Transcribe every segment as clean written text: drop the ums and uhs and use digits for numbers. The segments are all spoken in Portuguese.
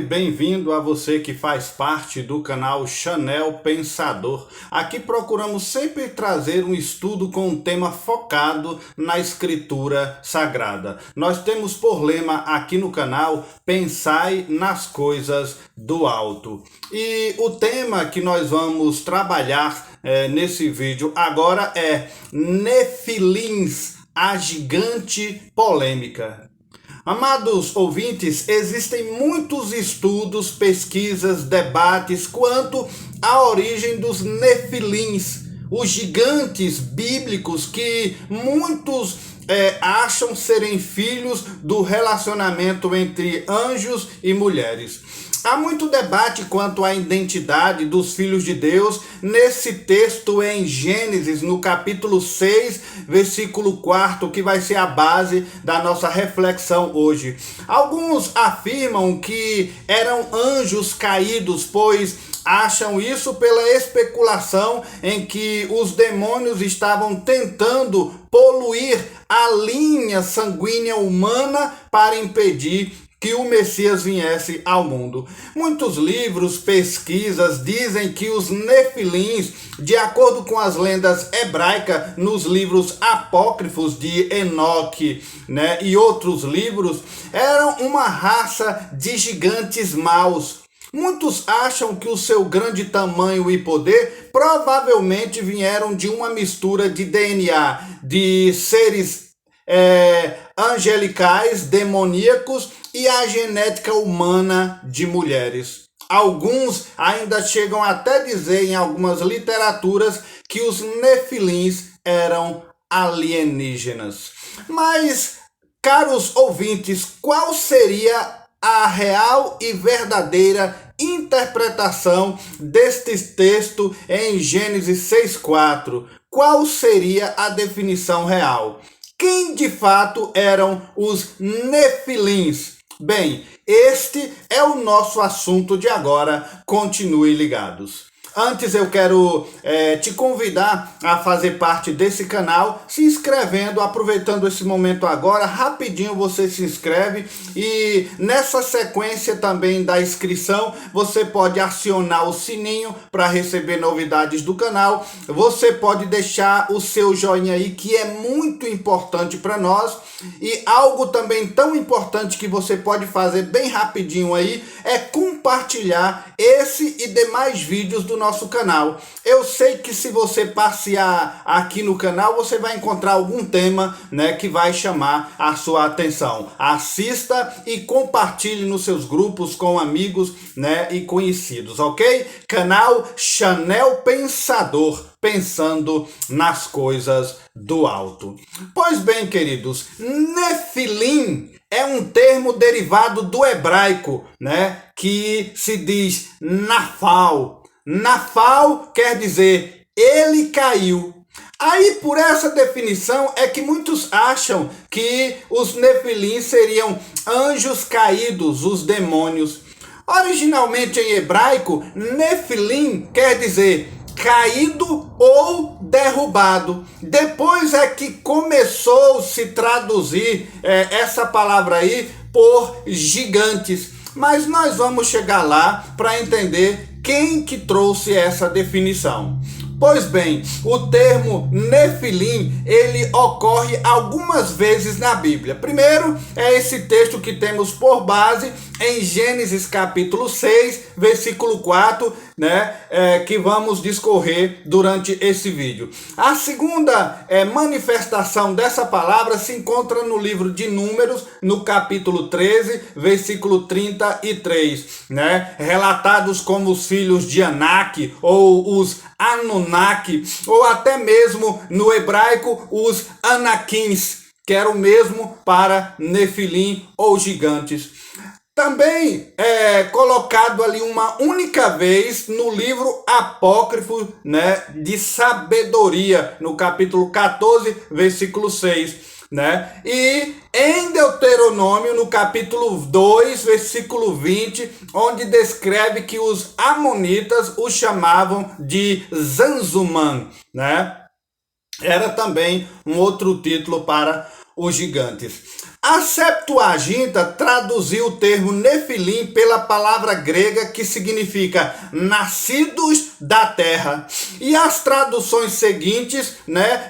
bem-vindo a você que faz parte do canal Chanel Pensador. Aqui procuramos sempre trazer um estudo com um tema focado na escritura sagrada. Nós temos por lema aqui no canal, pensai nas coisas do alto. E o tema que nós vamos trabalhar nesse vídeo agora é Nefilins, a gigante polêmica. Amados ouvintes, existem muitos estudos, pesquisas, debates quanto à origem dos nefilins, os gigantes bíblicos que muitos acham serem filhos do relacionamento entre anjos e mulheres. Há muito debate quanto à identidade dos filhos de Deus nesse texto em Gênesis, no capítulo 6, versículo 4, que vai ser a base da nossa reflexão hoje. Alguns afirmam que eram anjos caídos, pois acham isso pela especulação em que os demônios estavam tentando poluir a linha sanguínea humana para impedir que o Messias viesse ao mundo. Muitos livros, pesquisas dizem que os nefilins, de acordo com as lendas hebraicas nos livros apócrifos de Enoque, e outros livros, eram uma raça de gigantes maus. Muitos acham que o seu grande tamanho e poder provavelmente vieram de uma mistura de DNA de seres angelicais, demoníacos e a genética humana de mulheres. Alguns ainda chegam até dizer em algumas literaturas que os nefilins eram alienígenas. Mas, caros ouvintes, qual seria a real e verdadeira interpretação deste texto em Gênesis 6:4? Qual seria a definição real? Quem de fato eram os nefilins? Bem, este é o nosso assunto de agora. Continue ligados. Antes eu quero te convidar a fazer parte desse canal, se inscrevendo, aproveitando esse momento agora, rapidinho você se inscreve e nessa sequência também da inscrição, você pode acionar o sininho para receber novidades do canal, você pode deixar o seu joinha aí que é muito importante para nós e algo também tão importante que você pode fazer bem rapidinho aí é compartilhar esse e demais vídeos do nosso canal. Eu sei que se você passear aqui no canal, você vai encontrar algum tema, que vai chamar a sua atenção. Assista e compartilhe nos seus grupos com amigos, e conhecidos, ok? Canal Chanel Pensador, pensando nas coisas do alto. Pois bem, queridos, Nefilim é um termo derivado do hebraico, que se diz Nafal. Nafal quer dizer ele caiu. Aí, por essa definição, é que muitos acham que os nefilins seriam anjos caídos, os demônios. Originalmente em hebraico, nefilim quer dizer caído ou derrubado. Depois é que começou a se traduzir essa palavra aí por gigantes. Mas nós vamos chegar lá para entender quem que trouxe essa definição. Pois bem, o termo Nefilim, ele ocorre algumas vezes na Bíblia. Primeiro, é esse texto que temos por base em Gênesis capítulo 6, versículo 4, que vamos discorrer durante esse vídeo. A segunda manifestação dessa palavra se encontra no livro de Números, no capítulo 13, versículo 33, relatados como os filhos de Anak, ou os Anunnaki, ou até mesmo no hebraico os Anakins, que era o mesmo para Nefilim ou gigantes. Também é colocado ali uma única vez no livro apócrifo, de sabedoria, no capítulo 14, versículo 6. E em Deuteronômio, no capítulo 2, versículo 20, onde descreve que os amonitas o chamavam de Zanzuman, Era também um outro título para os gigantes. A Septuaginta traduziu o termo Nefilim pela palavra grega que significa nascidos da terra. E as traduções seguintes,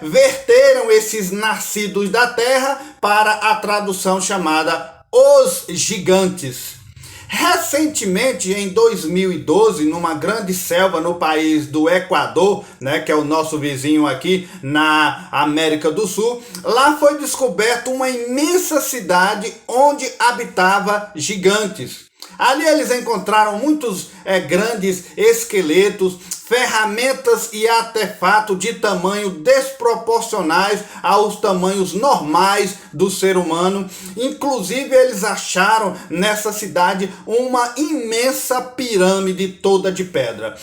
verteram esses nascidos da terra para a tradução chamada os gigantes. Recentemente, em 2012, numa grande selva no país do Equador, que é o nosso vizinho aqui na América do Sul, lá foi descoberta uma imensa cidade onde habitava gigantes. Ali eles encontraram muitos grandes esqueletos, ferramentas e artefatos de tamanho desproporcionais aos tamanhos normais do ser humano. Inclusive eles acharam nessa cidade uma imensa pirâmide toda de pedra.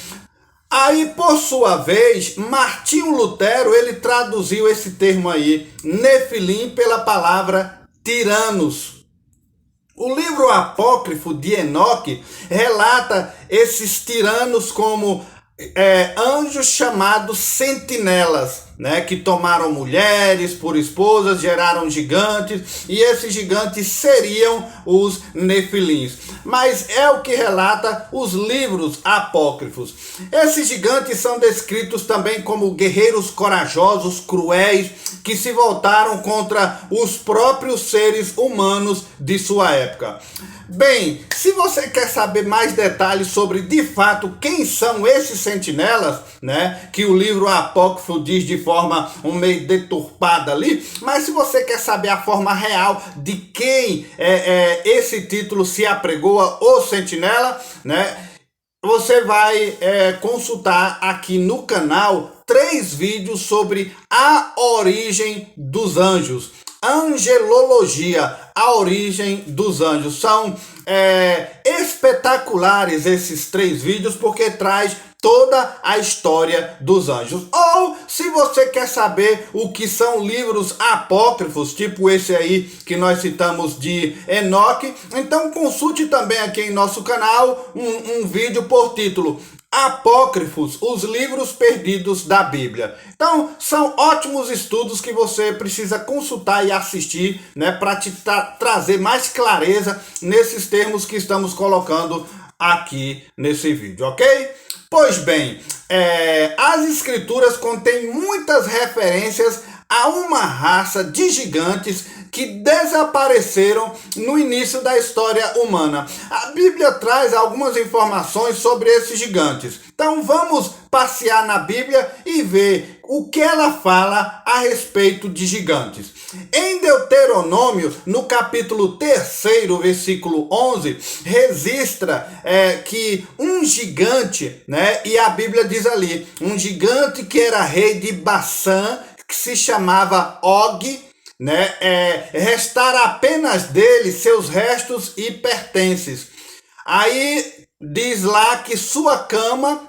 Aí, por sua vez, Martinho Lutero, ele traduziu esse termo aí, Nefilim, pela palavra tiranos. O livro apócrifo de Enoque relata esses tiranos como anjos chamados sentinelas, que tomaram mulheres por esposas, geraram gigantes, e esses gigantes seriam os nefilins. Mas é o que relata os livros apócrifos. Esses gigantes são descritos também como guerreiros corajosos, cruéis, que se voltaram contra os próprios seres humanos de sua época. Bem, se você quer saber mais detalhes sobre, de fato, quem são esses sentinelas, que o livro apócrifo diz de forma meio deturpada ali, mas se você quer saber a forma real de quem esse título se apregoa, o sentinela, você vai consultar aqui no canal 3 vídeos sobre a origem dos anjos. Angelologia, a origem dos anjos. São espetaculares esses 3 vídeos porque traz toda a história dos anjos. Ou se você quer saber o que são livros apócrifos, tipo esse aí que nós citamos de Enoque, então consulte também aqui em nosso canal um vídeo por título Apócrifos, os livros perdidos da Bíblia. Então, são ótimos estudos que você precisa consultar e assistir, para te trazer mais clareza nesses termos que estamos colocando aqui nesse vídeo, ok? Pois bem, as escrituras contêm muitas referências a uma raça de gigantes que desapareceram no início da história humana. A Bíblia traz algumas informações sobre esses gigantes. Então vamos passear na Bíblia e ver o que ela fala a respeito de gigantes. Em Deuteronômio, no capítulo 3, versículo 11, registra que um gigante, e a Bíblia diz ali, um gigante que era rei de Bassã, que se chamava Og, restar apenas dele seus restos e pertences. Aí diz lá que sua cama,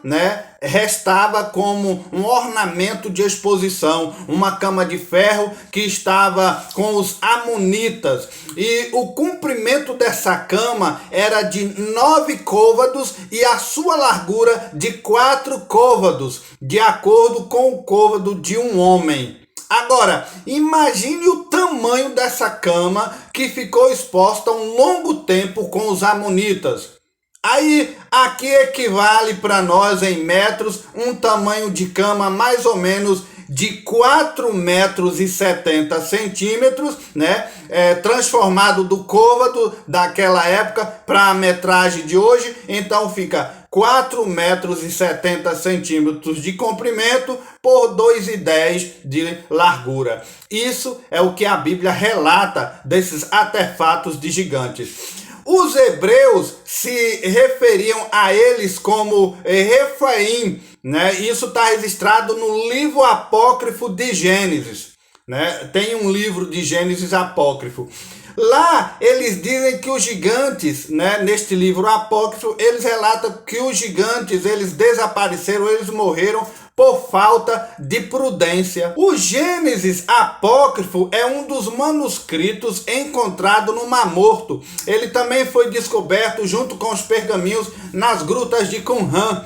restava como um ornamento de exposição, uma cama de ferro que estava com os amonitas, e o comprimento dessa cama era de 9 côvados e a sua largura de 4 côvados, de acordo com o côvado de um homem. Agora, imagine o tamanho dessa cama que ficou exposta um longo tempo com os amonitas. Aí, aqui equivale para nós em metros um tamanho de cama mais ou menos de 4,70 metros, transformado do côvado daquela época para a metragem de hoje, então fica 4,70 metros de comprimento por 2,10 de largura. Isso é o que a Bíblia relata desses artefatos de gigantes. Os hebreus se referiam a eles como Refaim, Isso está registrado no livro apócrifo de Gênesis, Tem um livro de Gênesis apócrifo. Lá eles dizem que os gigantes, neste livro apócrifo, eles relatam que os gigantes, eles desapareceram, eles morreram por falta de prudência. O Gênesis apócrifo é um dos manuscritos encontrado no Mar Morto. Ele também foi descoberto junto com os pergaminhos nas grutas de Qumran,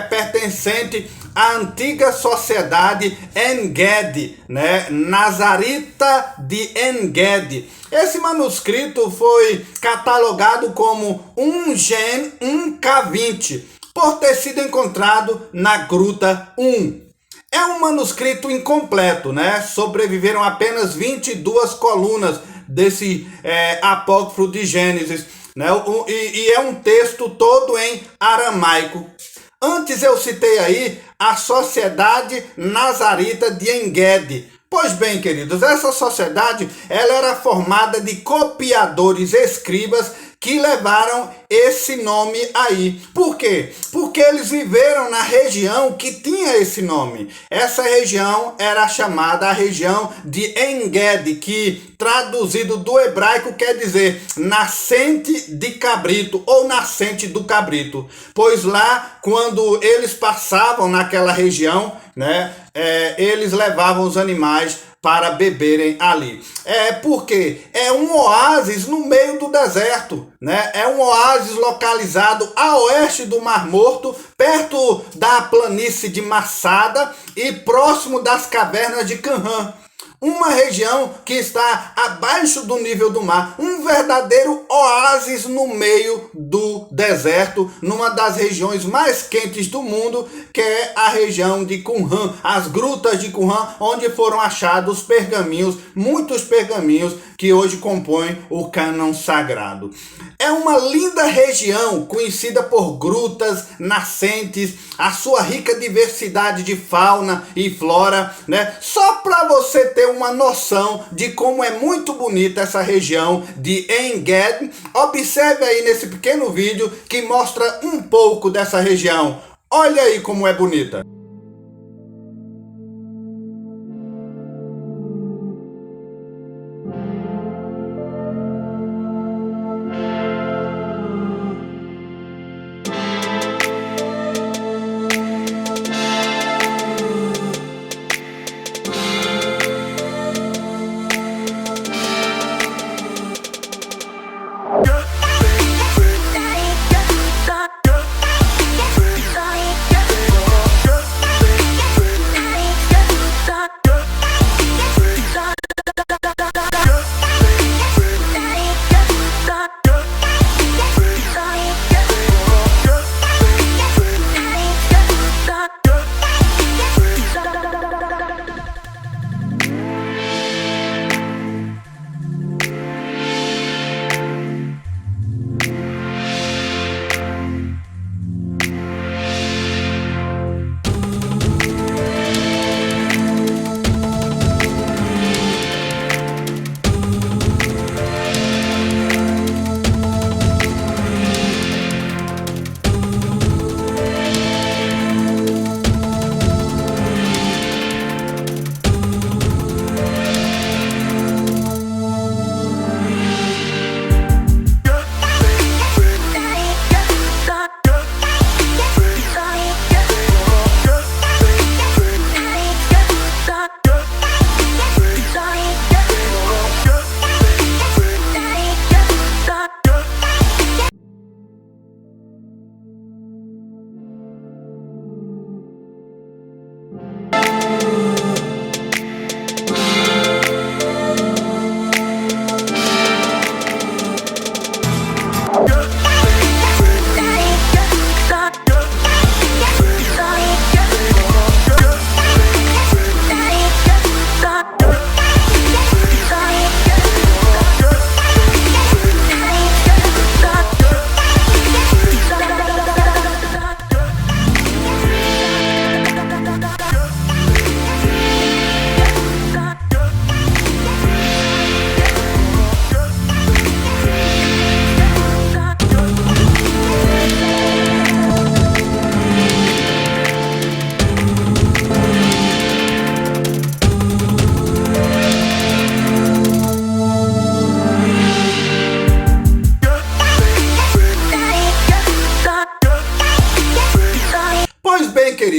pertencente à antiga sociedade En-Gedi, Nazarita de En-Gedi. Esse manuscrito foi catalogado como 1 Gen 1K20, por ter sido encontrado na Gruta 1. É um manuscrito incompleto, Sobreviveram apenas 22 colunas desse apócrifo de Gênesis, e é um texto todo em aramaico. Antes eu citei aí a Sociedade Nazarita de En-Gedi. Pois bem, queridos, essa sociedade ela era formada de copiadores escribas que levaram esse nome aí. Por quê? Porque eles viveram na região que tinha esse nome. Essa região era chamada a região de En-Gedi, que traduzido do hebraico quer dizer nascente de cabrito ou nascente do cabrito. Pois lá, quando eles passavam naquela região, eles levavam os animais para beberem ali. Porque é um oásis no meio do deserto, É um oásis localizado a oeste do Mar Morto, perto da planície de Massada e próximo das cavernas de Qumran. Uma região que está abaixo do nível do mar, um verdadeiro oásis no meio do deserto, numa das regiões mais quentes do mundo, que é a região de Qumran, as grutas de Qumran, onde foram achados pergaminhos, muitos pergaminhos que hoje compõem o cânon sagrado. É uma linda região conhecida por grutas, nascentes, a sua rica diversidade de fauna e flora, Só para você ter uma noção de como é muito bonita essa região de En-Gedi, observe aí nesse pequeno vídeo que mostra um pouco dessa região. Olha aí como é bonita.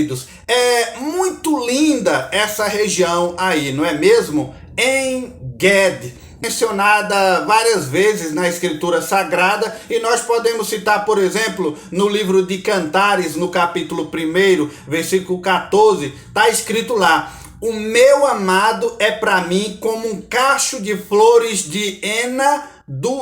queridos, é muito linda essa região aí, não é mesmo? En-Ged, mencionada várias vezes na Escritura Sagrada, e nós podemos citar, por exemplo, no livro de Cantares, no capítulo 1, versículo 14, está escrito lá: o meu amado é para mim como um cacho de flores de hena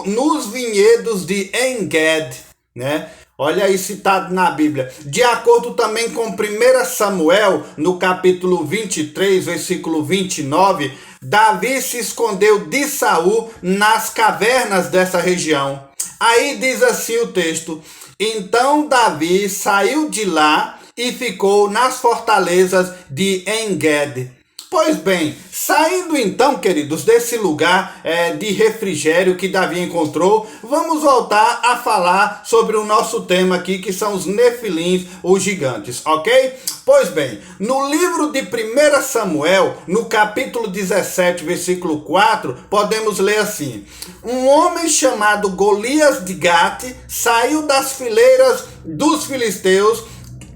nos vinhedos de En-Ged, né? Olha aí citado na Bíblia. De acordo também com 1 Samuel, no capítulo 23, versículo 29, Davi se escondeu de Saul nas cavernas dessa região. Aí diz assim o texto: então Davi saiu de lá e ficou nas fortalezas de En-Ged. Pois bem, saindo então, queridos, desse lugar de refrigério que Davi encontrou, vamos voltar a falar sobre o nosso tema aqui, que são os Nefilins, os gigantes, ok? Pois bem, no livro de 1 Samuel, no capítulo 17, versículo 4, podemos ler assim: um homem chamado Golias de Gate saiu das fileiras dos filisteus,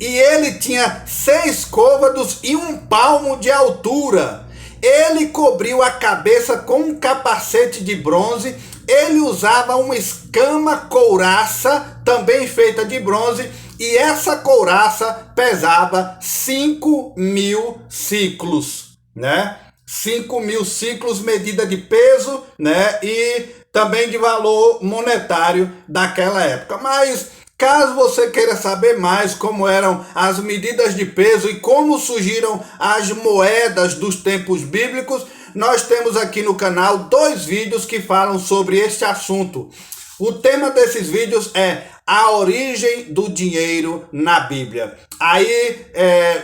e ele tinha 6 côvados e 1 palmo de altura. Ele cobriu a cabeça com um capacete de bronze. Ele usava uma escama couraça, também feita de bronze, e essa couraça pesava 5.000 ciclos, né? 5.000 ciclos, medida de peso, né? E também de valor monetário daquela época. Mas caso você queira saber mais como eram as medidas de peso e como surgiram as moedas dos tempos bíblicos, nós temos aqui no canal 2 vídeos que falam sobre este assunto. O tema desses vídeos é a origem do dinheiro na Bíblia. Aí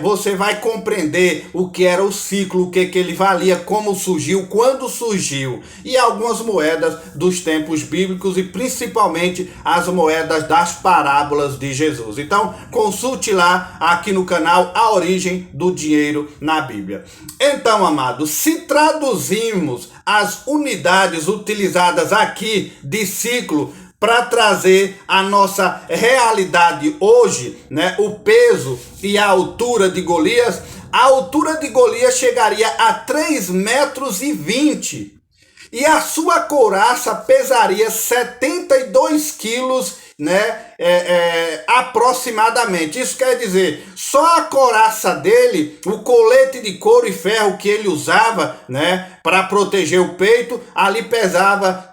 você vai compreender o que era o ciclo, o que ele valia, como surgiu, quando surgiu, e algumas moedas dos tempos bíblicos e principalmente as moedas das parábolas de Jesus. Então consulte lá aqui no canal a origem do dinheiro na Bíblia. Então, amados, se traduzimos as unidades utilizadas aqui de ciclo para trazer a nossa realidade hoje, né, o peso e a altura de Golias, a altura de Golias chegaria a 3,20 metros e a sua couraça pesaria 72 quilos, né, aproximadamente. Isso quer dizer, só a couraça dele, o colete de couro e ferro que ele usava, né, para proteger o peito, ali pesava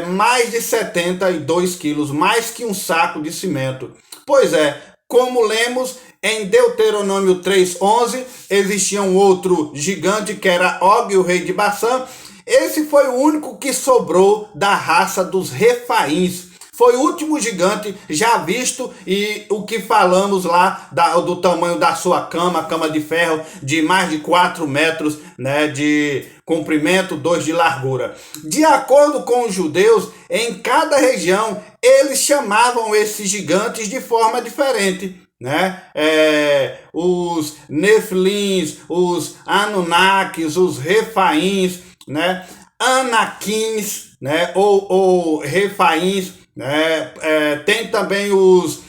mais de 72 quilos, mais que um saco de cimento. Pois é, como lemos em Deuteronômio 3,11, existia um outro gigante que era Og, o rei de Bassã. Esse foi o único que sobrou da raça dos Refaíns. Foi o último gigante já visto, e o que falamos lá do tamanho da sua cama de ferro, de mais de 4 metros, né, de comprimento, 2 de largura. De acordo com os judeus, em cada região, eles chamavam esses gigantes de forma diferente, né? Os Nefilins, os Anunnakis, os Refaíns, né? Anaquins, né? ou Refaíns, né? Tem também os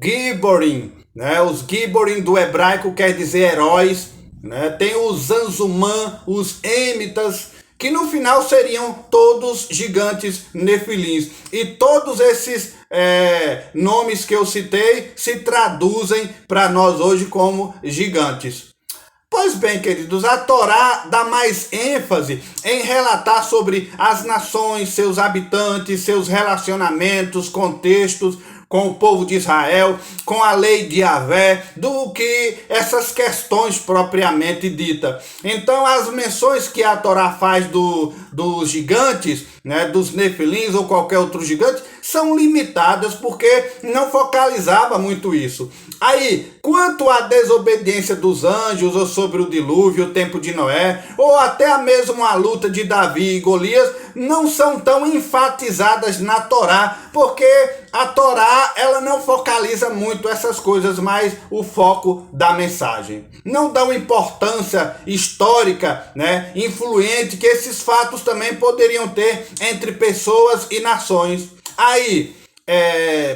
Giborim, né? Os Giborim do hebraico quer dizer heróis, né? Tem os Zanzumã, os Êmitas, que no final seriam todos gigantes nefilins. E todos esses nomes que eu citei se traduzem para nós hoje como gigantes. Pois bem, queridos, a Torá dá mais ênfase em relatar sobre as nações, seus habitantes, seus relacionamentos, contextos com o povo de Israel, com a lei de Yahvé, do que essas questões propriamente ditas. Então, as menções que a Torá faz dos gigantes, né, dos nefilins ou qualquer outro gigante, são limitadas porque não focalizava muito isso. Aí, quanto à desobediência dos anjos, ou sobre o dilúvio, o tempo de Noé, ou até mesmo a luta de Davi e Golias, não são tão enfatizadas na Torá, porque a Torá, ela não focaliza muito essas coisas, mas o foco da mensagem. Não dão importância histórica, né, influente, que esses fatos também poderiam ter entre pessoas e nações. Aí,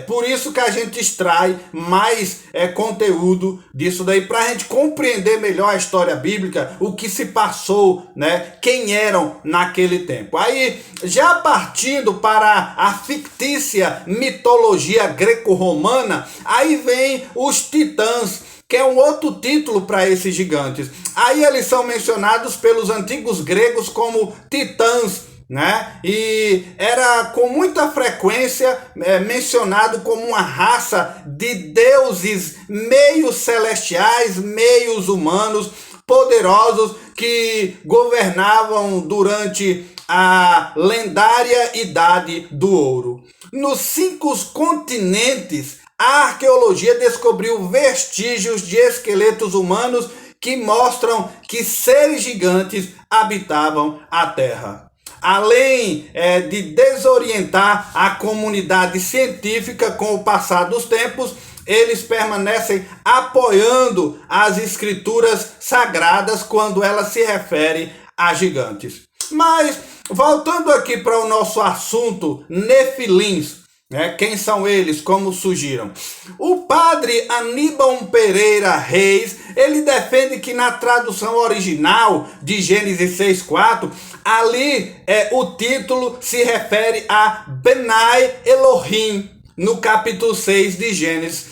Por isso que a gente extrai mais conteúdo disso daí, para a gente compreender melhor a história bíblica, o que se passou, né? Quem eram naquele tempo. Aí, já partindo para a fictícia mitologia greco-romana, aí vem os titãs, que é um outro título para esses gigantes. Aí eles são mencionados pelos antigos gregos como titãs, né? E era com muita frequência mencionado como uma raça de deuses meio celestiais, meios humanos, poderosos, que governavam durante a lendária Idade do Ouro. Nos 5 continentes, a arqueologia descobriu vestígios de esqueletos humanos que mostram que seres gigantes habitavam a Terra. Além de desorientar a comunidade científica com o passar dos tempos, eles permanecem apoiando as escrituras sagradas quando elas se referem a gigantes. Mas, voltando aqui para o nosso assunto, Nefilins, quem são eles? Como surgiram? O padre Aníbal Pereira Reis, ele defende que na tradução original de Gênesis 6:4, ali o título se refere a Benai Elohim, no capítulo 6 de Gênesis.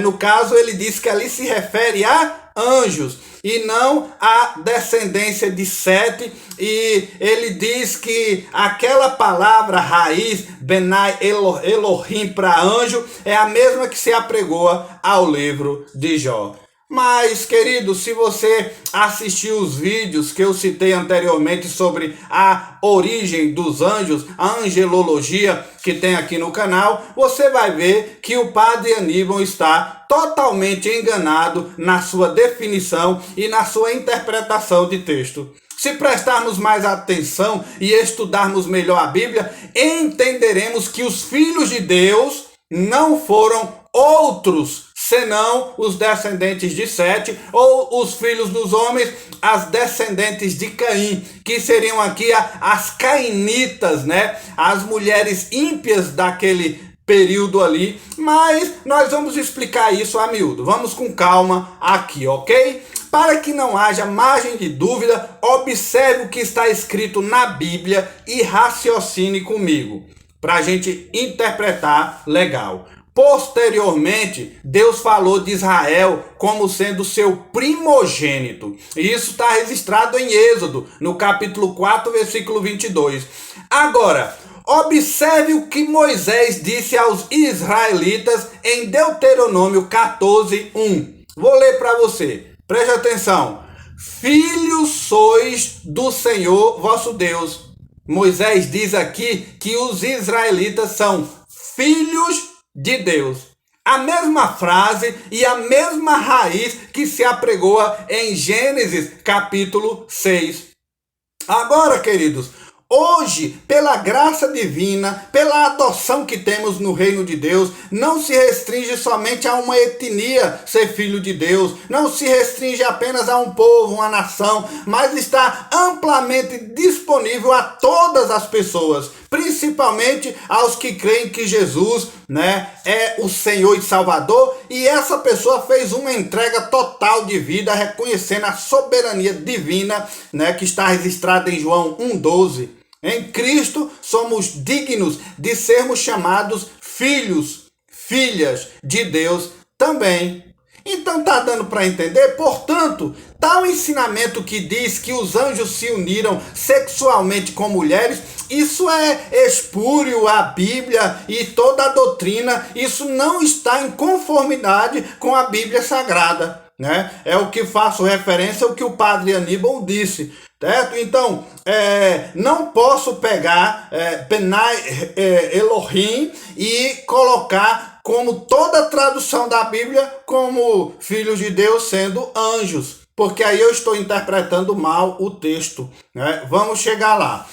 No caso, ele diz que ali se refere a anjos e não a descendência de Sete, e ele diz que aquela palavra raiz, Benai Elohim, para anjo, é a mesma que se apregoa ao livro de Jó. Mas, querido, se você assistiu os vídeos que eu citei anteriormente sobre a origem dos anjos, a angelologia que tem aqui no canal, você vai ver que o padre Aníbal está totalmente enganado na sua definição e na sua interpretação de texto. Se prestarmos mais atenção e estudarmos melhor a Bíblia, entenderemos que os filhos de Deus não foram outros senão os descendentes de Sete, ou os filhos dos homens, as descendentes de Caim, que seriam aqui as cainitas, né? As mulheres ímpias daquele período ali. Mas nós vamos explicar isso a miúdo. Vamos com calma aqui, ok? Para que não haja margem de dúvida, observe o que está escrito na Bíblia e raciocine comigo, para a gente interpretar legal. Posteriormente, Deus falou de Israel como sendo seu primogênito. E isso está registrado em Êxodo, no capítulo 4, versículo 22. Agora, observe o que Moisés disse aos israelitas em Deuteronômio 14:1. Vou ler para você. Preste atenção. Filhos sois do Senhor vosso Deus. Moisés diz aqui que os israelitas são filhos de Deus. A mesma frase e a mesma raiz que se apregoa em Gênesis capítulo 6. Agora, queridos, hoje, pela graça divina, pela adoção que temos no reino de Deus, não se restringe somente a uma etnia ser filho de Deus, não se restringe apenas a um povo, uma nação, mas está amplamente disponível a todas as pessoas, principalmente aos que creem que Jesus, é o Senhor e Salvador, e essa pessoa fez uma entrega total de vida, reconhecendo a soberania divina, que está registrada em João 1:12. Em Cristo somos dignos de sermos chamados filhos, filhas de Deus também. Então tá dando para entender? Portanto, tal ensinamento que diz que os anjos se uniram sexualmente com mulheres, isso é espúrio à Bíblia e toda a doutrina. Isso não está em conformidade com a Bíblia Sagrada, É o que faço referência ao que o padre Aníbal disse, certo? Então, não posso pegar Benai Elohim e colocar como toda a tradução da Bíblia como filhos de Deus sendo anjos, porque aí eu estou interpretando mal o texto, Vamos chegar lá.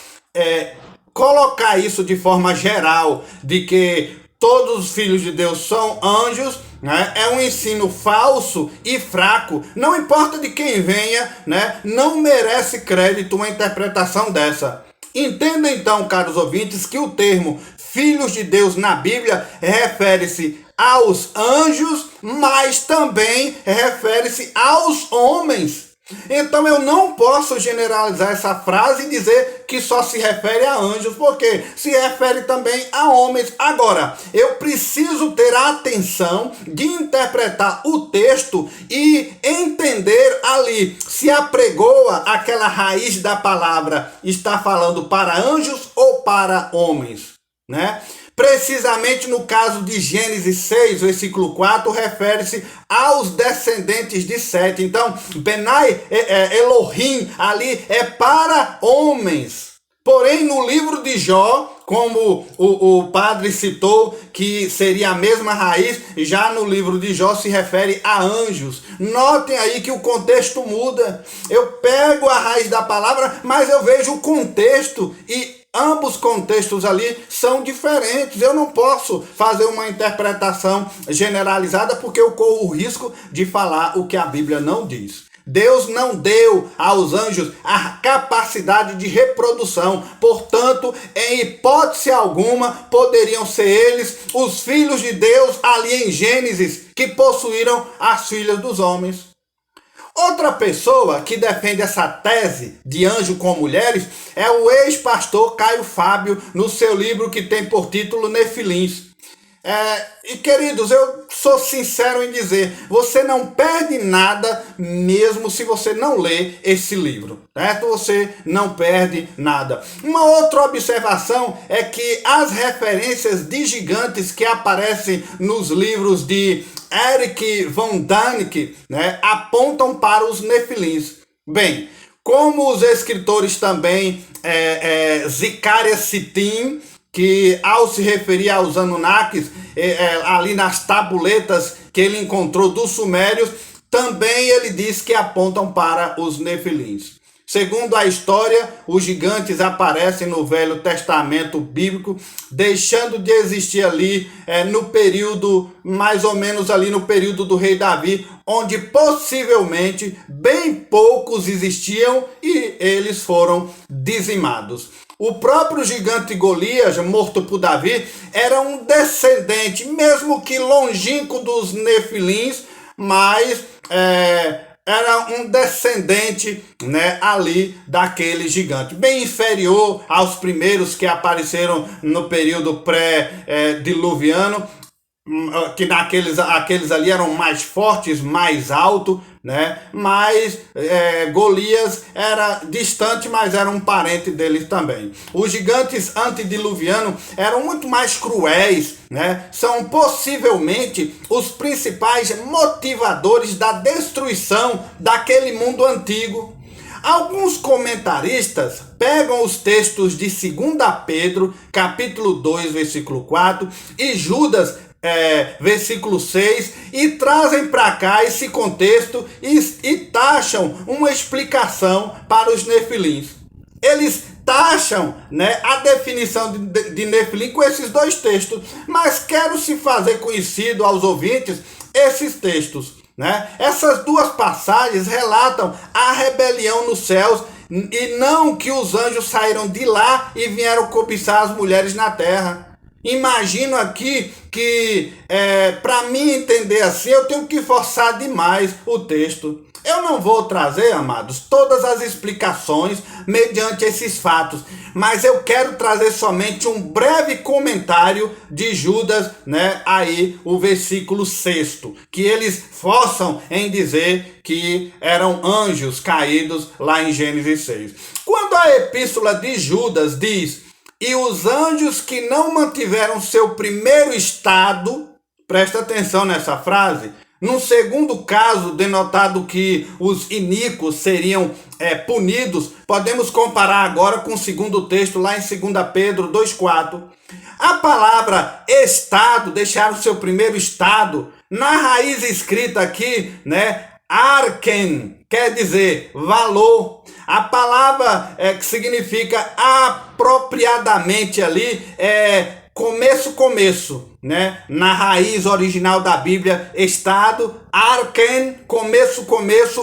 Colocar isso de forma geral, de que todos os filhos de Deus são anjos, é um ensino falso e fraco. Não importa de quem venha, não merece crédito uma interpretação dessa. Entenda então, caros ouvintes, que o termo filhos de Deus na Bíblia refere-se aos anjos, mas também refere-se aos homens. Então eu não posso generalizar essa frase e dizer que só se refere a anjos, porque se refere também a homens. Agora, eu preciso ter a atenção de interpretar o texto e entender ali se a pregoa, aquela raiz da palavra, está falando para anjos ou para homens, né? Precisamente no caso de Gênesis 6, versículo 4, refere-se aos descendentes de Sete. Então, Benai Elohim ali é para homens. Porém, no livro de Jó, como o padre citou, que seria a mesma raiz, já no livro de Jó se refere a anjos. Notem aí que o contexto muda. Eu pego a raiz da palavra, mas eu vejo o contexto e ambos contextos ali são diferentes. Eu não posso fazer uma interpretação generalizada porque eu corro o risco de falar o que a Bíblia não diz. Deus não deu aos anjos a capacidade de reprodução, portanto, em hipótese alguma, poderiam ser eles os filhos de Deus ali em Gênesis que possuíram as filhas dos homens. Outra pessoa que defende essa tese de anjo com mulheres é o ex-pastor Caio Fábio, no seu livro que tem por título Nefilins. E queridos, eu sou sincero em dizer, você não perde nada mesmo se você não ler esse livro, certo? Você não perde nada. Uma outra observação é que as referências de gigantes que aparecem nos livros de Eric von Däniken, né, apontam para os Nefilins. Bem, como os escritores também, Zecharia Sitchin, que ao se referir aos Anunnakis, ali nas tabuletas que ele encontrou dos sumérios, também ele diz que apontam para os Nefilins. Segundo a história, os gigantes aparecem no Velho Testamento bíblico, deixando de existir ali no período, mais ou menos ali no período do rei Davi, onde possivelmente bem poucos existiam e eles foram dizimados. O próprio gigante Golias, morto por Davi, era um descendente, mesmo que longínquo dos Nefilins, mas era um descendente, né, ali daquele gigante, bem inferior aos primeiros que apareceram no período pré-diluviano, que aqueles ali eram mais fortes, mais altos, né? Mas Golias era distante, mas era um parente deles também. Os gigantes antediluvianos eram muito mais cruéis, né? São possivelmente os principais motivadores da destruição daquele mundo antigo. Alguns comentaristas pegam os textos de 2 Pedro, capítulo 2, versículo 4, e Judas, versículo 6, e trazem para cá esse contexto e taxam uma explicação para os Nefilins. Eles taxam, né, a definição de Nefilim com esses dois textos, mas quero se fazer conhecido aos ouvintes esses textos, né? Essas duas passagens relatam a rebelião nos céus e não que os anjos saíram de lá e vieram cobiçar as mulheres na terra. Imagino aqui que, para mim entender assim, eu tenho que forçar demais o texto. Eu não vou trazer, amados, todas as explicações mediante esses fatos, mas eu quero trazer somente um breve comentário de Judas, né, aí o versículo 6, que eles forçam em dizer que eram anjos caídos lá em Gênesis 6. Quando a epístola de Judas diz: e os anjos que não mantiveram seu primeiro estado, presta atenção nessa frase, no segundo caso, denotado que os iníquos seriam punidos, podemos comparar agora com o segundo texto, lá em 2 Pedro 2,4. A palavra estado, deixaram seu primeiro estado, na raiz escrita aqui, né, arken, quer dizer valor. A palavra que significa apropriadamente ali começo, né? Na raiz original da Bíblia, estado, arken, começo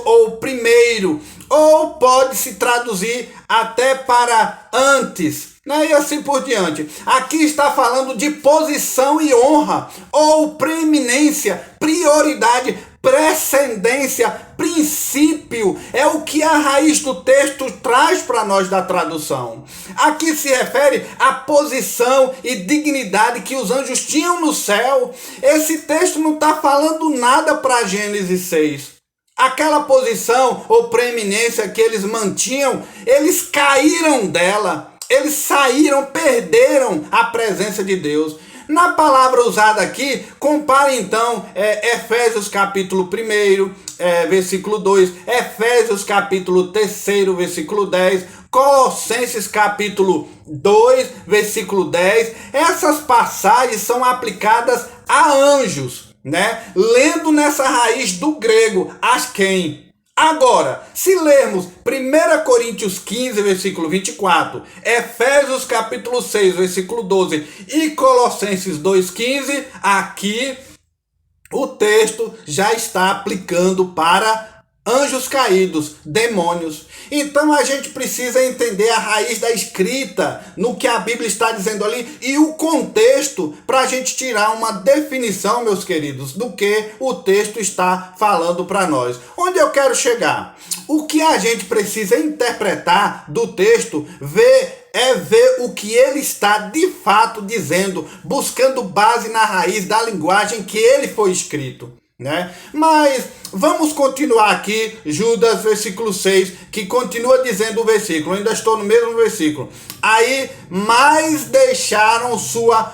ou primeiro, ou pode se traduzir até para antes, né? E assim por diante. Aqui está falando de posição e honra, ou preeminência, prioridade, precedência, princípio. É o que a raiz do texto traz para nós da tradução. Aqui se refere à posição e dignidade que os anjos tinham no céu. Esse texto não está falando nada para Gênesis 6. Aquela posição ou preeminência que eles mantinham, eles caíram dela. Eles saíram, perderam a presença de Deus. Na palavra usada aqui, compare então Efésios capítulo 1, versículo 2, Efésios capítulo 3, versículo 10, Colossenses capítulo 2, versículo 10. Essas passagens são aplicadas a anjos, né? Lendo nessa raiz do grego, asken. Agora, se lermos 1 Coríntios 15, versículo 24, Efésios capítulo 6, versículo 12 e Colossenses 2,15, aqui o texto já está aplicando para anjos caídos, demônios. Então a gente precisa entender a raiz da escrita, no que a Bíblia está dizendo ali, e o contexto, para a gente tirar uma definição, meus queridos, do que o texto está falando para nós. Onde eu quero chegar? O que a gente precisa interpretar do texto, ver o que ele está de fato dizendo, buscando base na raiz da linguagem que ele foi escrito, né? Mas vamos continuar aqui, Judas, versículo 6, que continua dizendo o versículo, ainda estou no mesmo versículo. Aí, mas deixaram sua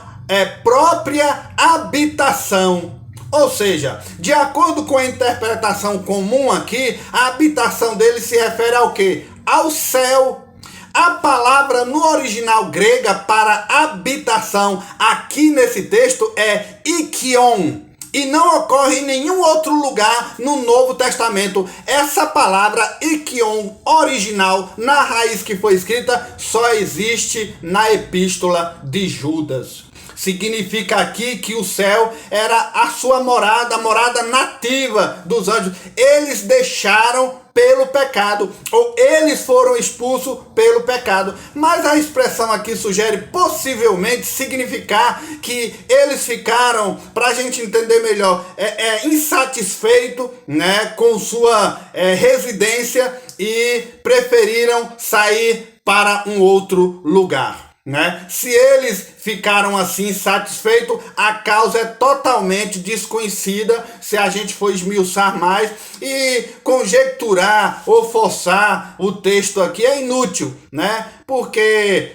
própria habitação. Ou seja, de acordo com a interpretação comum aqui, a habitação dele se refere ao quê? Ao céu. A palavra no original grega para habitação aqui nesse texto é ikion. E não ocorre em nenhum outro lugar no Novo Testamento. Essa palavra ikion original, na raiz que foi escrita, só existe na epístola de Judas. Significa aqui que o céu era a sua morada, a morada nativa dos anjos. Eles deixaram pelo pecado, ou eles foram expulsos pelo pecado. Mas a expressão aqui sugere possivelmente significar que eles ficaram, para a gente entender melhor, insatisfeitos, né, com sua residência e preferiram sair para um outro lugar. Né? Se eles ficaram assim satisfeitos, a causa é totalmente desconhecida. Se a gente for esmiuçar mais e conjecturar ou forçar o texto aqui é inútil, né? Porque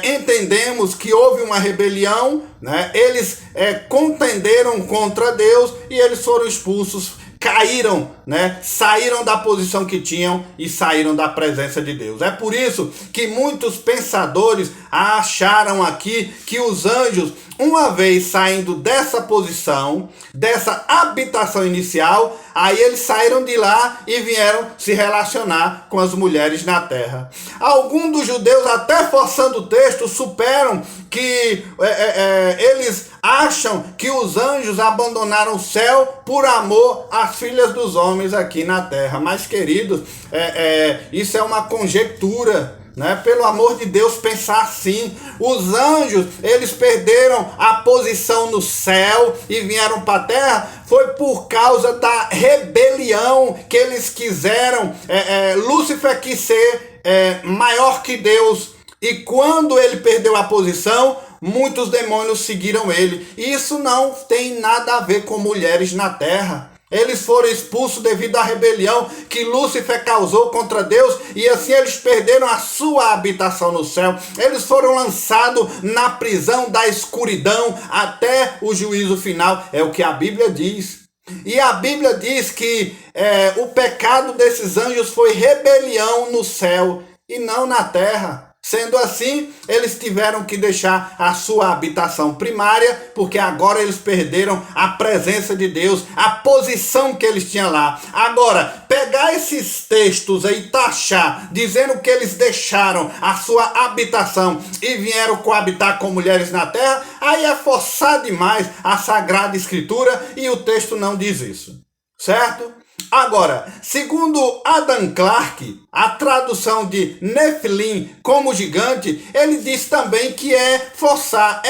entendemos que houve uma rebelião, né? Eles contenderam contra Deus e eles foram expulsos. Caíram, né? Saíram da posição que tinham e saíram da presença de Deus. É por isso que muitos pensadores acharam aqui que os anjos, uma vez saindo dessa posição, dessa habitação inicial, aí eles saíram de lá e vieram se relacionar com as mulheres na terra. Alguns dos judeus, até forçando o texto, superam que eles acham que os anjos abandonaram o céu por amor às filhas dos homens aqui na terra. Mas, queridos, isso é uma conjectura, né? Pelo amor de Deus, pensar assim. Os anjos, eles perderam a posição no céu e vieram para a terra, foi por causa da rebelião que eles quiseram. Lúcifer quis ser maior que Deus, e quando ele perdeu a posição, muitos demônios seguiram ele. Isso não tem nada a ver com mulheres na terra. Eles foram expulsos devido à rebelião que Lúcifer causou contra Deus, e assim eles perderam a sua habitação no céu. Eles foram lançados na prisão da escuridão até o juízo final. É o que a Bíblia diz. E a Bíblia diz que o pecado desses anjos foi rebelião no céu e não na terra. Sendo assim, eles tiveram que deixar a sua habitação primária, porque agora eles perderam a presença de Deus, a posição que eles tinham lá. Agora, pegar esses textos aí, taxar, dizendo que eles deixaram a sua habitação e vieram coabitar com mulheres na terra, aí é forçar demais a Sagrada Escritura, e o texto não diz isso, certo? Agora, segundo Adam Clarke, a tradução de Nefilim como gigante, ele diz também que é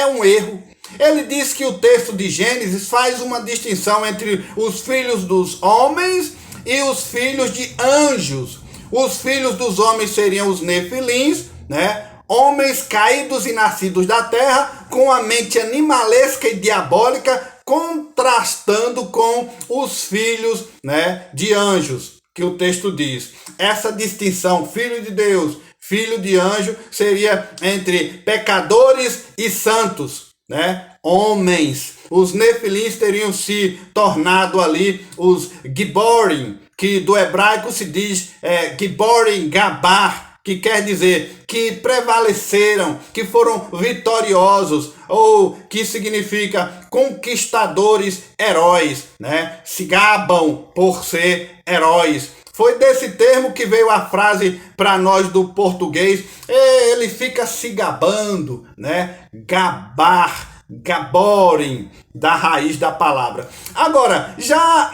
um erro. Ele diz que o texto de Gênesis faz uma distinção entre os filhos dos homens e os filhos de anjos. Os filhos dos homens seriam os Nefilins, né? Homens caídos e nascidos da terra, com a mente animalesca e diabólica, contrastando com os filhos, né, de anjos, que o texto diz. Essa distinção, filho de Deus, filho de anjo, seria entre pecadores e santos, né? Homens. Os Nefilins teriam se tornado ali os Giborim, que do hebraico se diz Giborim Gabar, que quer dizer que prevaleceram, que foram vitoriosos, ou que significa conquistadores heróis, né? Se gabam por ser heróis. Foi desse termo que veio a frase para nós do português. Ele fica se gabando, né? Gabar, gaborim, da raiz da palavra. Agora, já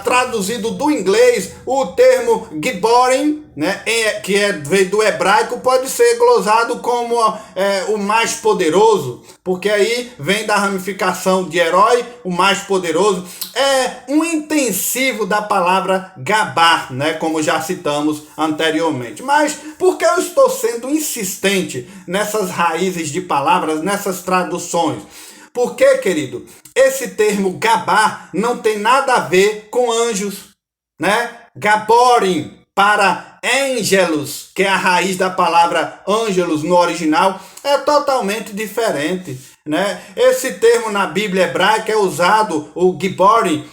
traduzido do inglês, o termo giborim, né, que veio do hebraico, pode ser glosado como o mais poderoso, porque aí vem da ramificação de herói, o mais poderoso. É um intensivo da palavra gabar, né, como já citamos anteriormente. Mas por que eu estou sendo insistente nessas raízes de palavras, nessas traduções? Porque, querido, esse termo gabar não tem nada a ver com anjos, né? Gaborim para angelos, que é a raiz da palavra angelos no original, é totalmente diferente, né? Esse termo na Bíblia hebraica é usado, o giborim,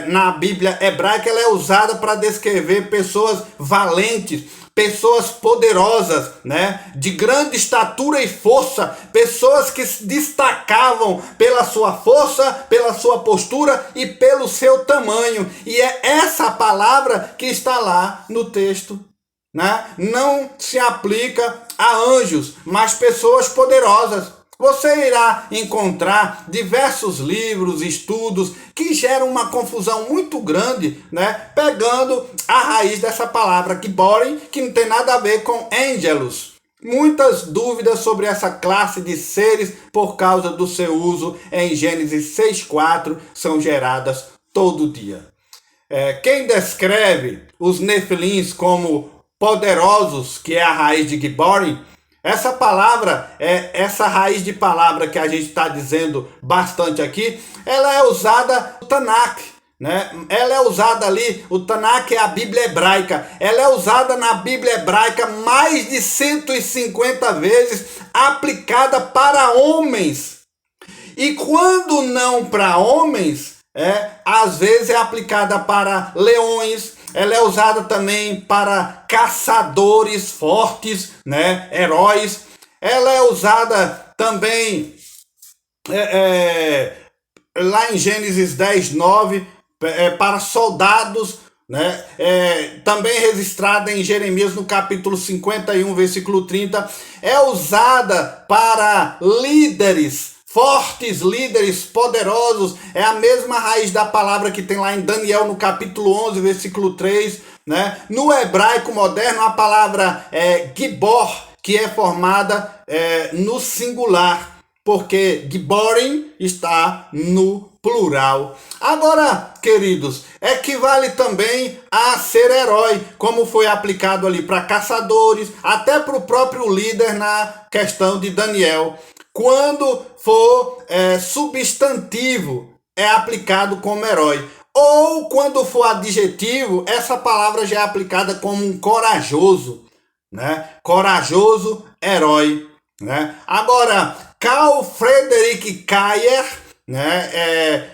na Bíblia hebraica ela é usada para descrever pessoas valentes, pessoas poderosas, né? De grande estatura e força, pessoas que se destacavam pela sua força, pela sua postura e pelo seu tamanho. E é essa palavra que está lá no texto, né? Não se aplica a anjos, mas pessoas poderosas. Você irá encontrar diversos livros, estudos que geram uma confusão muito grande, né? Pegando a raiz dessa palavra giborim, que não tem nada a ver com angelos. Muitas dúvidas sobre essa classe de seres por causa do seu uso em Gênesis 6:4 são geradas todo dia. Quem descreve os Nefilins como poderosos, que é a raiz de giborim, essa palavra, essa raiz de palavra que a gente está dizendo bastante aqui, ela é usada no Tanakh, né? Ela é usada ali, o Tanakh é a Bíblia hebraica, ela é usada na Bíblia hebraica mais de 150 vezes, aplicada para homens. E quando não para homens, às vezes é aplicada para leões. Ela é usada também para caçadores fortes, né? Heróis. Ela é usada também lá em Gênesis 10:9 para soldados, né? Também registrada em Jeremias no capítulo 51, versículo 30. É usada para líderes, fortes líderes, poderosos. É a mesma raiz da palavra que tem lá em Daniel no capítulo 11, versículo 3, né? No hebraico moderno a palavra gibor, que é formada no singular, porque giborim está no plural. Agora, queridos, equivale também a ser herói, como foi aplicado ali para caçadores, até para o próprio líder na questão de Daniel. Quando for substantivo, é aplicado como herói. Ou quando for adjetivo, essa palavra já é aplicada como um corajoso, né? Corajoso, herói, né? Agora, Carl Friedrich Kayer, né?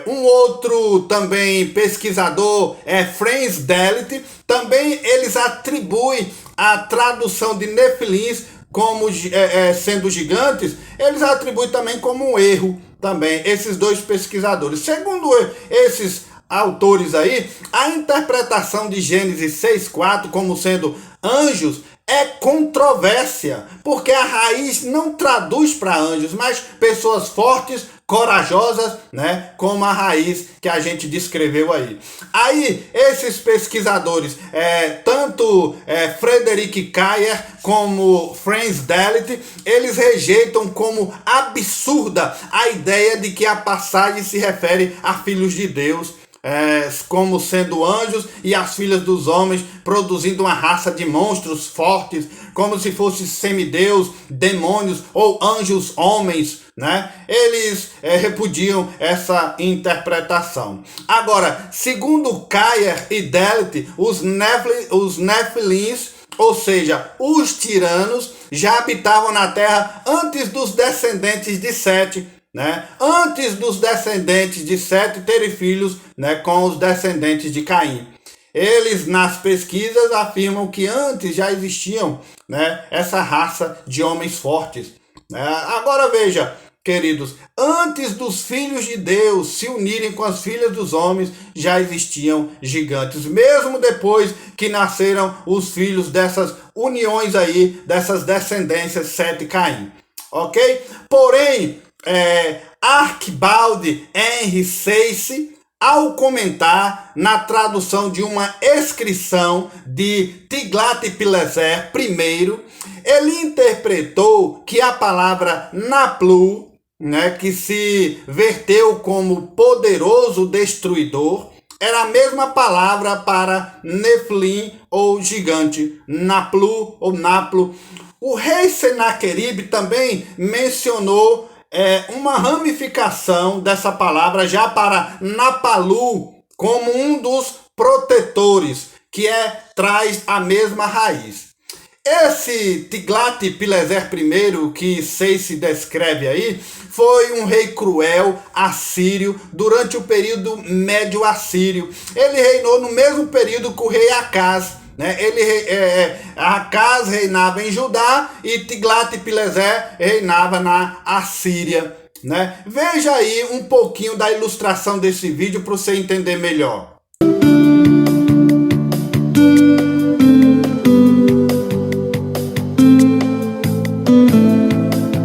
Um outro também pesquisador, Franz Delitzsch, também eles atribuem a tradução de Nefilins como sendo gigantes, eles atribuem também como um erro também, esses dois pesquisadores. Segundo esses autores aí, a interpretação de Gênesis 6:4 como sendo anjos é controvérsia, porque a raiz não traduz para anjos, mas pessoas fortes, corajosas, né, como a raiz que a gente descreveu aí. Aí, esses pesquisadores, tanto Frederick Kayer como Franz Delitzsch, eles rejeitam como absurda a ideia de que a passagem se refere a filhos de Deus, como sendo anjos e as filhas dos homens produzindo uma raça de monstros fortes, como se fosse semideus, demônios ou anjos homens, né? Eles repudiam essa interpretação. Agora, segundo Kayer e Delitzsch, os Nefilins, ou seja, os tiranos, já habitavam na terra antes dos descendentes de Sete, né? Antes dos descendentes de Sete terem filhos, né, com os descendentes de Caim. Eles, nas pesquisas, afirmam que antes já existiam, né, essa raça de homens fortes. Agora veja, queridos, antes dos filhos de Deus se unirem com as filhas dos homens, já existiam gigantes, mesmo depois que nasceram os filhos dessas uniões aí, dessas descendências Sete e Caim. Ok? Porém, Archibald Henry Sayce, ao comentar na tradução de uma inscrição de Tiglat-Pileser I, ele interpretou que a palavra Naplu, né, que se verteu como poderoso destruidor, era a mesma palavra para Nefilim ou gigante, Naplu ou Naplo. O rei Senaqueribe também mencionou uma ramificação dessa palavra já para Napalu como um dos protetores, que traz a mesma raiz. Esse Tiglat-Pileser I, que Sayce descreve aí, foi um rei cruel assírio durante o período médio assírio. Ele reinou no mesmo período que o rei Acaz, né? Acaz reinava em Judá e Tiglat-Pileser reinava na Assíria, né? Veja aí um pouquinho da ilustração desse vídeo para você entender melhor.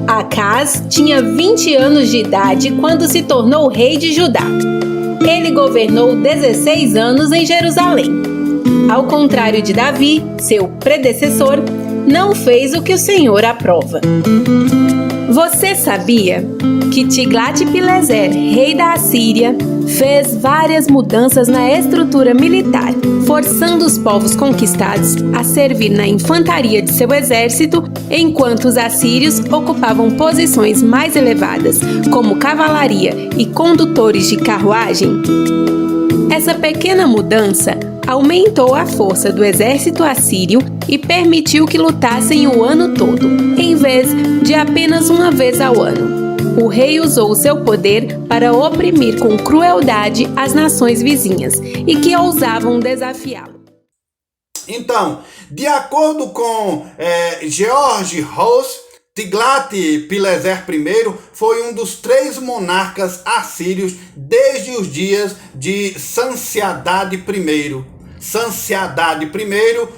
Acaz tinha 20 anos de idade quando se tornou rei de Judá. Ele governou 16 anos em Jerusalém. Ao contrário de Davi, seu predecessor, não fez o que o Senhor aprova. Você sabia que Tiglat-Pileser, rei da Assíria, fez várias mudanças na estrutura militar, forçando os povos conquistados a servir na infantaria de seu exército, enquanto os assírios ocupavam posições mais elevadas, como cavalaria e condutores de carruagem? Essa pequena mudança aumentou a força do exército assírio e permitiu que lutassem o ano todo, em vez de apenas uma vez ao ano. O rei usou seu poder para oprimir com crueldade as nações vizinhas e que ousavam desafiá-lo. Então, de acordo com George Ross, Tiglat-Pileser I foi um dos 3 monarcas assírios desde os dias de Sanciadade I. Sanciadade I,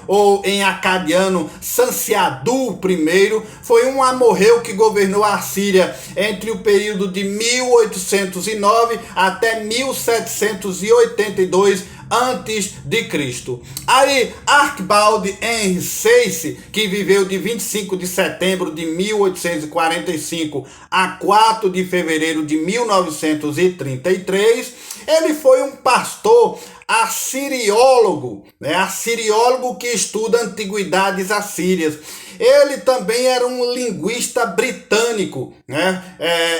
ou em acadiano Sanciadu I, foi um amorreu que governou a Síria entre o período de 1809 até 1782 antes de Cristo. Aí, Archibald Henry Sayce, que viveu de 25 de setembro de 1845 a 4 de fevereiro de 1933, ele foi um pastor assiriólogo, né? Assiriólogo que estuda antiguidades assírias. Ele também era um linguista britânico, né?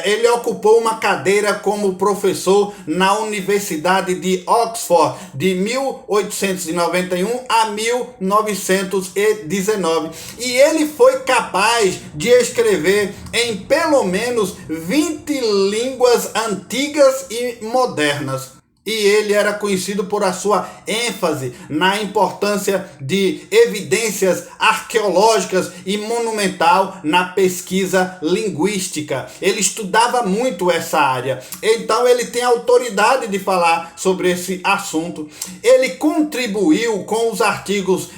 Ele ocupou uma cadeira como professor na Universidade de Oxford de 1891 a 1919. E ele foi capaz de escrever em pelo menos 20 línguas antigas e modernas. E ele era conhecido por a sua ênfase na importância de evidências arqueológicas e monumental na pesquisa linguística. Ele estudava muito essa área, então ele tem autoridade de falar sobre esse assunto. Ele contribuiu com os artigos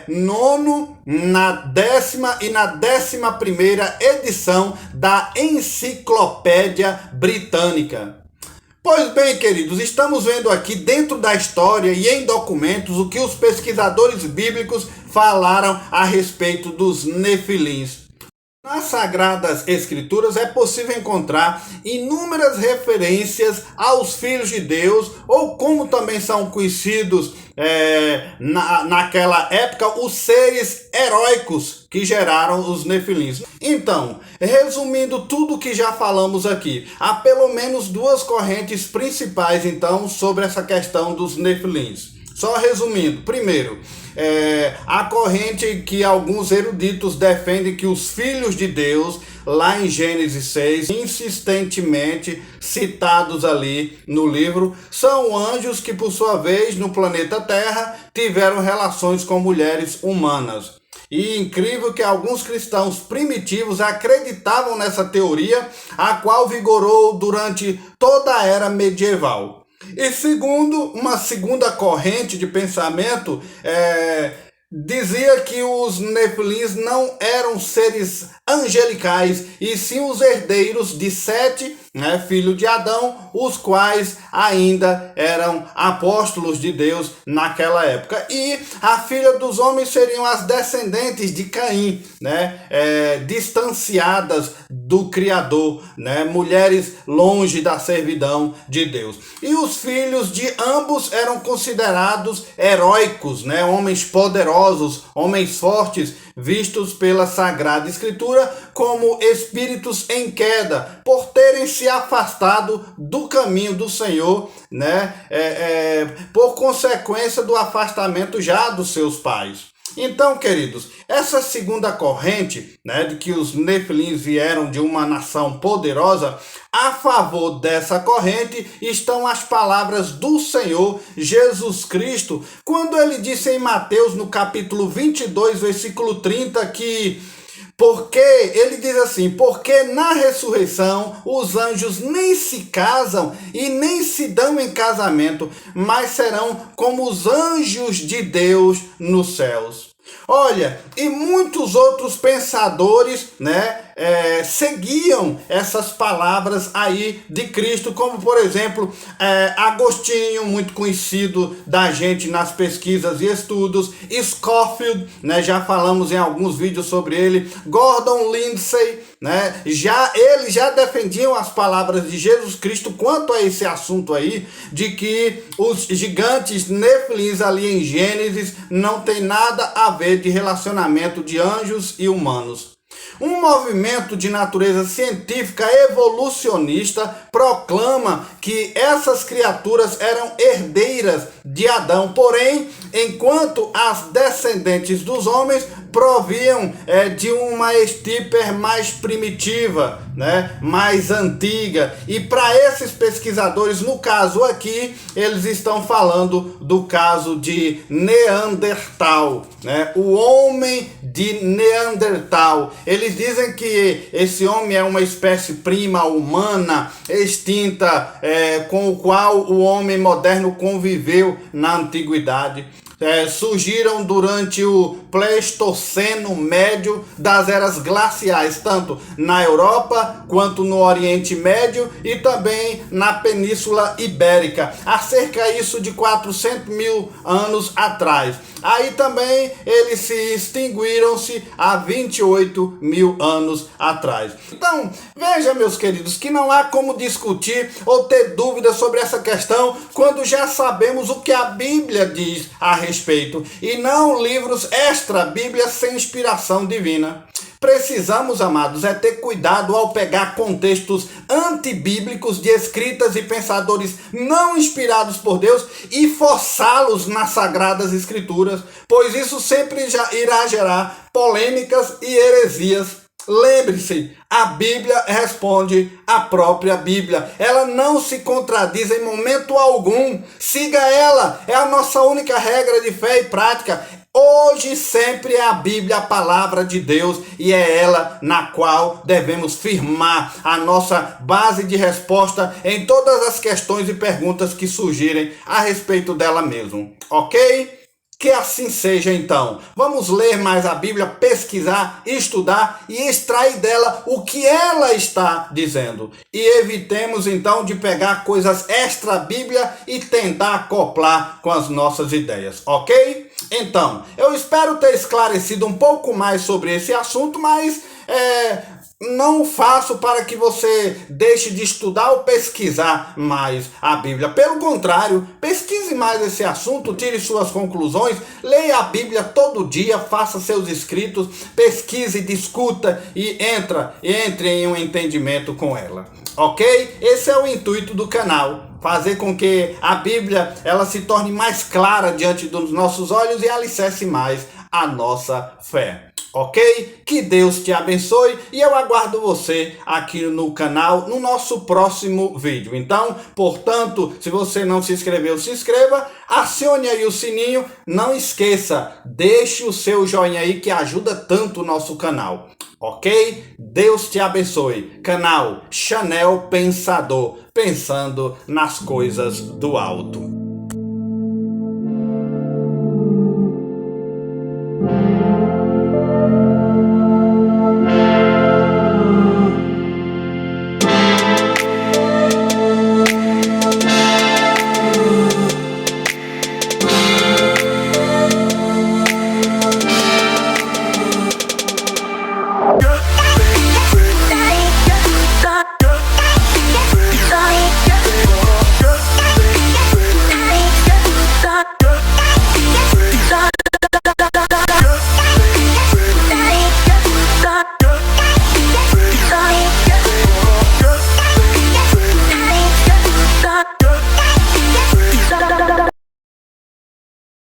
9º, na 10ª e na 11ª edição da Enciclopédia Britânica. Pois bem, queridos, estamos vendo aqui dentro da história e em documentos o que os pesquisadores bíblicos falaram a respeito dos Nefilins. Nas Sagradas Escrituras é possível encontrar inúmeras referências aos filhos de Deus, ou como também são conhecidos naquela época, os seres heróicos que geraram os Nefilins. Então, resumindo tudo o que já falamos aqui, há pelo menos duas correntes principais então sobre essa questão dos Nefilins. Só resumindo, primeiro, a corrente que alguns eruditos defendem que os filhos de Deus, lá em Gênesis 6, insistentemente citados ali no livro, são anjos que, por sua vez, no planeta Terra, tiveram relações com mulheres humanas. E incrível que alguns cristãos primitivos acreditavam nessa teoria, a qual vigorou durante toda a era medieval. E segundo, uma segunda corrente de pensamento dizia que os Nefilins não eram seres angelicais, e sim os herdeiros de Sete, filho de Adão, os quais ainda eram apóstolos de Deus naquela época. E a filha dos homens seriam as descendentes de Caim, distanciadas do Criador, mulheres longe da servidão de Deus. E os filhos de ambos eram considerados heróicos, homens poderosos, homens fortes, vistos pela Sagrada Escritura como espíritos em queda, por terem se afastado do caminho do Senhor, por consequência do afastamento já dos seus pais. Então, queridos, essa segunda corrente, de que os Nefilins vieram de uma nação poderosa, a favor dessa corrente estão as palavras do Senhor Jesus Cristo, quando ele disse em Mateus, no capítulo 22, versículo 30, que porque ele diz assim: porque na ressurreição os anjos nem se casam e nem se dão em casamento, mas serão como os anjos de Deus nos céus. Olha, e muitos outros pensadores, seguiam essas palavras aí de Cristo, como por exemplo, Agostinho, muito conhecido da gente nas pesquisas e estudos, Scofield, já falamos em alguns vídeos sobre ele, Gordon Lindsay, eles já defendiam as palavras de Jesus Cristo quanto a esse assunto aí, de que os gigantes Nefilins ali em Gênesis não tem nada a ver de relacionamento de anjos e humanos. Um movimento de natureza científica evolucionista proclama que essas criaturas eram herdeiras de Adão, porém, enquanto as descendentes dos homens proviam de uma estirpe mais primitiva, mais antiga. E para esses pesquisadores, no caso aqui, eles estão falando do caso de Neandertal, o homem de Neandertal. Eles dizem que esse homem é uma espécie prima humana extinta, com o qual o homem moderno conviveu na antiguidade. Surgiram durante o Pleistoceno Médio das eras glaciais, tanto na Europa quanto no Oriente Médio e também na Península Ibérica, há cerca de 400 mil anos atrás. Aí também eles se extinguiram-se há 28 mil anos atrás. Então, veja, meus queridos, que não há como discutir ou ter dúvidas sobre essa questão quando já sabemos o que a Bíblia diz a respeito, e não livros extra-Bíblia sem inspiração divina. Precisamos, amados, ter cuidado ao pegar contextos antibíblicos de escritas e pensadores não inspirados por Deus e forçá-los nas Sagradas Escrituras, pois isso sempre já irá gerar polêmicas e heresias. Lembre-se, a Bíblia responde a própria Bíblia. Ela não se contradiz em momento algum. Siga ela, é a nossa única regra de fé e prática. Hoje sempre é a Bíblia, a palavra de Deus, e é ela na qual devemos firmar a nossa base de resposta em todas as questões e perguntas que surgirem a respeito dela mesmo, ok? Que assim seja então. Vamos ler mais a Bíblia, pesquisar, estudar e extrair dela o que ela está dizendo. E evitemos então de pegar coisas extra Bíblia e tentar acoplar com as nossas ideias, ok? Então, eu espero ter esclarecido um pouco mais sobre esse assunto, mas não faço para que você deixe de estudar ou pesquisar mais a Bíblia. Pelo contrário, pesquise mais esse assunto, tire suas conclusões, leia a Bíblia todo dia, faça seus escritos, pesquise, discuta e entre em um entendimento com ela. Ok? Esse é o intuito do canal. Fazer com que a Bíblia ela se torne mais clara diante dos nossos olhos e alicerce mais a nossa fé. Ok? Que Deus te abençoe e eu aguardo você aqui no canal no nosso próximo vídeo. Então, portanto, se você não se inscreveu, se inscreva, acione aí o sininho, não esqueça, deixe o seu joinha aí que ajuda tanto o nosso canal. Ok? Deus te abençoe. Canal Chanel Pensador, pensando nas coisas do alto.